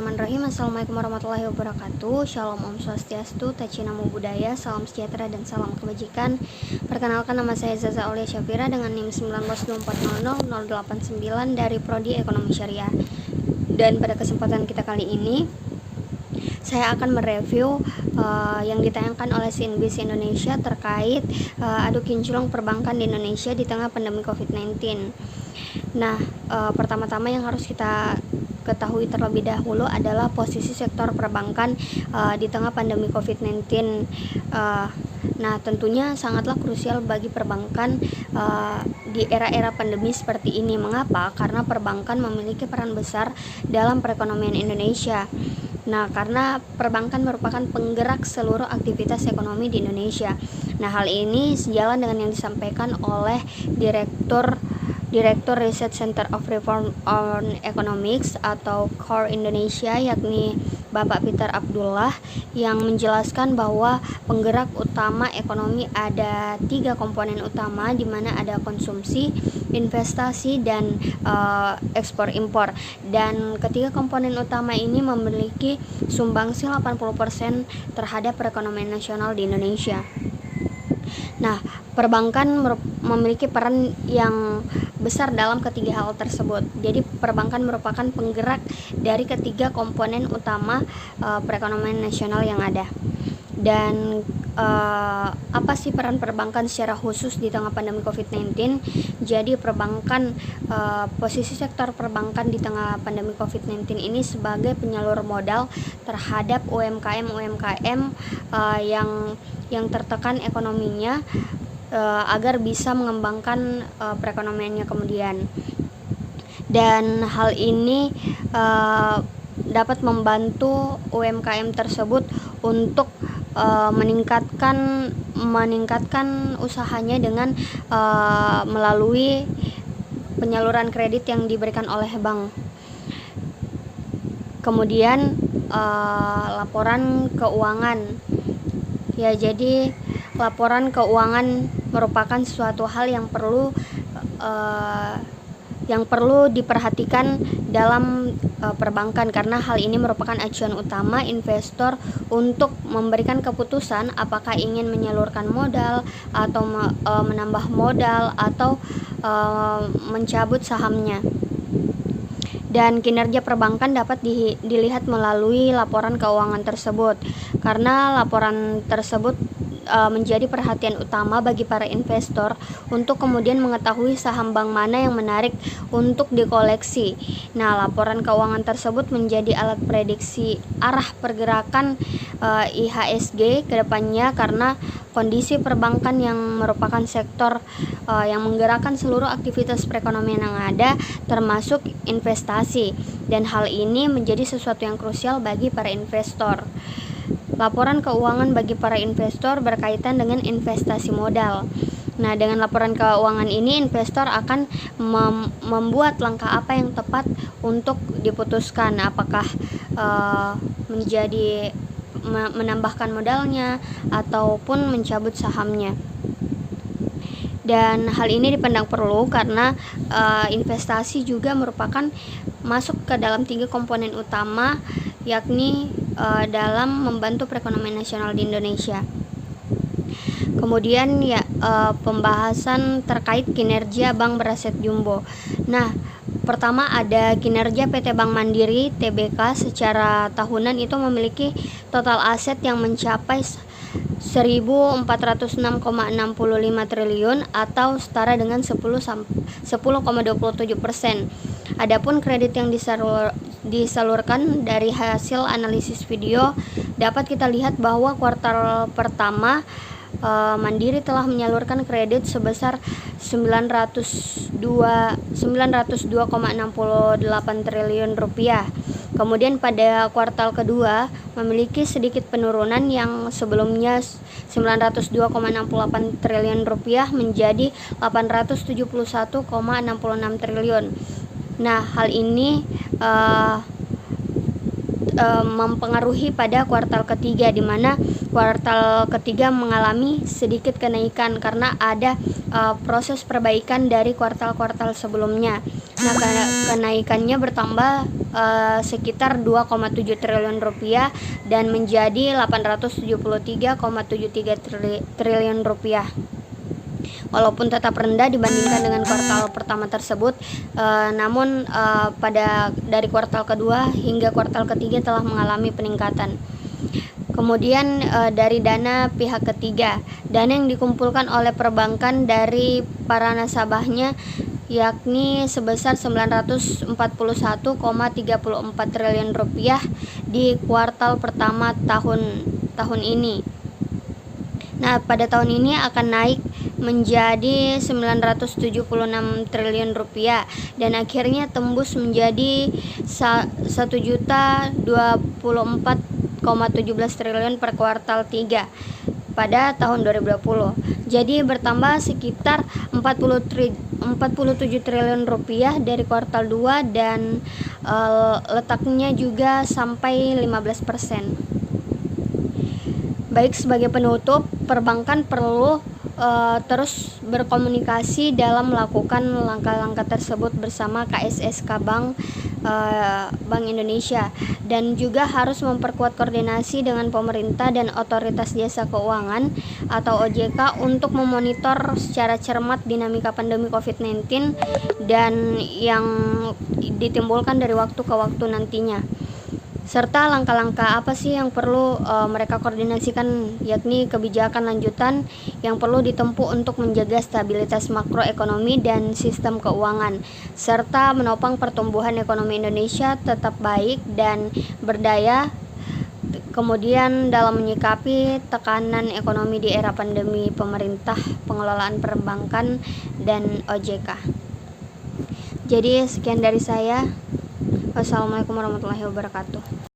Bismillahirrahmanirrahim. Assalamualaikum warahmatullahi wabarakatuh. Shalom, Om Swastiastu, Taci Namo Buddhaya, salam sejahtera dan salam kebajikan. Perkenalkan, nama saya Zaza Aulia Syafira dengan NIM 192400089 dari Prodi Ekonomi Syariah. Dan pada kesempatan kita kali ini, saya akan mereview yang ditayangkan oleh CNBC Indonesia terkait adu kinclong perbankan di Indonesia di tengah pandemi COVID-19. Nah, pertama-tama yang harus kita ketahui terlebih dahulu adalah posisi sektor perbankan di tengah pandemi COVID-19. Nah, tentunya sangatlah krusial bagi perbankan di era-era pandemi seperti ini. Mengapa? Karena perbankan memiliki peran besar dalam perekonomian Indonesia. Nah, karena perbankan merupakan penggerak seluruh aktivitas ekonomi di Indonesia. Nah, hal ini sejalan dengan yang disampaikan oleh Direktur Research Center of Reform on Economics atau CORE Indonesia, yakni Bapak Peter Abdullah, yang menjelaskan bahwa penggerak utama ekonomi ada 3 komponen utama, di mana ada konsumsi, investasi, dan ekspor impor. Dan ketiga komponen utama ini memiliki sumbangsi 80% terhadap perekonomian nasional di Indonesia. Nah, perbankan memiliki peran yang besar dalam ketiga hal tersebut. Jadi perbankan merupakan penggerak dari ketiga komponen utama perekonomian nasional yang ada. Dan apa sih peran perbankan secara khusus di tengah pandemi COVID-19? Jadi perbankan, posisi sektor perbankan di tengah pandemi COVID-19 ini sebagai penyalur modal terhadap UMKM yang tertekan ekonominya, agar bisa mengembangkan perekonomiannya kemudian. Dan hal ini dapat membantu UMKM tersebut untuk meningkatkan usahanya dengan melalui penyaluran kredit yang diberikan oleh bank. Kemudian laporan keuangan. Ya, jadi laporan keuangan merupakan suatu hal yang perlu diperhatikan dalam perbankan, karena hal ini merupakan acuan utama investor untuk memberikan keputusan apakah ingin menyalurkan modal atau menambah modal atau mencabut sahamnya. Dan kinerja perbankan dapat dilihat melalui laporan keuangan tersebut, karena laporan tersebut menjadi perhatian utama bagi para investor untuk kemudian mengetahui saham bank mana yang menarik untuk dikoleksi. Nah, laporan keuangan tersebut menjadi alat prediksi arah pergerakan IHSG ke depannya, karena kondisi perbankan yang merupakan sektor yang menggerakkan seluruh aktivitas perekonomian yang ada, termasuk investasi. Dan hal ini menjadi sesuatu yang krusial bagi para investor. Laporan keuangan bagi para investor berkaitan dengan investasi modal. Nah, dengan laporan keuangan ini, investor akan membuat langkah apa yang tepat untuk diputuskan, apakah menambahkan modalnya ataupun mencabut sahamnya. Dan hal ini dipandang perlu karena investasi juga merupakan masuk ke dalam 3 komponen utama, yakni dalam membantu perekonomian nasional di Indonesia. Kemudian pembahasan terkait kinerja bank beraset jumbo. Nah, pertama ada kinerja PT Bank Mandiri Tbk secara tahunan itu memiliki total aset yang mencapai 1.406,65 triliun atau setara dengan 10,27%. Adapun kredit yang disalurkan dari hasil analisis video dapat kita lihat bahwa kuartal pertama Mandiri telah menyalurkan kredit sebesar 902,68 triliun rupiah. Kemudian pada kuartal kedua memiliki sedikit penurunan yang sebelumnya 902,68 triliun rupiah menjadi 871,66 triliun. Nah, hal ini mempengaruhi pada kuartal ketiga, di mana kuartal ketiga mengalami sedikit kenaikan karena ada proses perbaikan dari kuartal-kuartal sebelumnya. Nah, kenaikannya bertambah sekitar 2,7 triliun rupiah dan menjadi 873,73 triliun rupiah. Walaupun tetap rendah dibandingkan dengan kuartal pertama tersebut, namun dari kuartal kedua hingga kuartal ketiga telah mengalami peningkatan. Kemudian dari dana pihak ketiga, dana yang dikumpulkan oleh perbankan dari para nasabahnya yakni sebesar 941,34 triliun rupiah di kuartal pertama tahun ini. Nah, pada tahun ini akan naik menjadi 976 triliun rupiah dan akhirnya tembus menjadi 1.024,17 triliun per kuartal 3 pada tahun 2020. Jadi bertambah sekitar 47 triliun rupiah dari kuartal 2 dan letaknya juga sampai 15%. Baik, sebagai penutup, perbankan perlu terus berkomunikasi dalam melakukan langkah-langkah tersebut bersama KSSK Bank Indonesia, dan juga harus memperkuat koordinasi dengan pemerintah dan otoritas jasa keuangan atau OJK untuk memonitor secara cermat dinamika pandemi COVID-19 dan yang ditimbulkan dari waktu ke waktu nantinya. Serta langkah-langkah apa sih yang perlu mereka koordinasikan, yakni kebijakan lanjutan yang perlu ditempuh untuk menjaga stabilitas makroekonomi dan sistem keuangan, serta menopang pertumbuhan ekonomi Indonesia tetap baik dan berdaya. Kemudian dalam menyikapi tekanan ekonomi di era pandemi, pemerintah, pengelolaan perbankan, dan OJK. Jadi sekian dari saya. Wassalamualaikum warahmatullahi wabarakatuh.